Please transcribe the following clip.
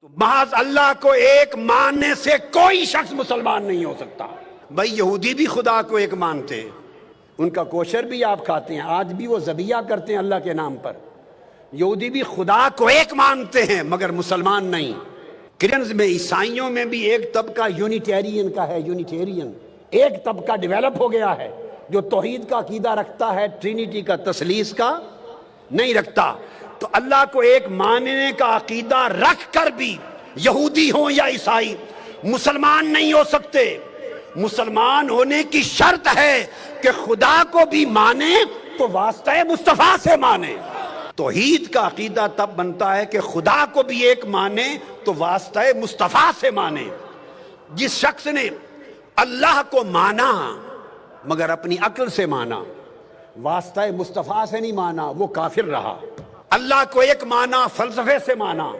محض اللہ کو ایک ماننے سے کوئی شخص مسلمان نہیں ہو سکتا۔ بھائی یہودی بھی خدا کو ایک مانتے، ان کا کوشر بھی آپ کھاتے ہیں، آج بھی وہ ذبیحہ کرتے ہیں اللہ کے نام پر۔ یہودی بھی خدا کو ایک مانتے ہیں مگر مسلمان نہیں۔ کرسچنز میں، عیسائیوں میں بھی ایک طبقہ یونیٹیرین کا ہے، یونیٹیرین ایک طبقہ ڈیویلپ ہو گیا ہے جو توحید کا عقیدہ رکھتا ہے، ٹرینیٹی کا، تثلیث کا نہیں رکھتا۔ تو اللہ کو ایک ماننے کا عقیدہ رکھ کر بھی یہودی ہوں یا عیسائی مسلمان نہیں ہو سکتے۔ مسلمان ہونے کی شرط ہے کہ خدا کو بھی مانے تو واسطہ مصطفیٰ سے مانے۔ توحید کا عقیدہ تب بنتا ہے کہ خدا کو بھی ایک مانے تو واسطہ مصطفیٰ سے مانے۔ جس شخص نے اللہ کو مانا مگر اپنی عقل سے مانا، واسطہ مصطفیٰ سے نہیں مانا، وہ کافر رہا۔ اللہ کو ایک مانا، فلسفے سے مانا،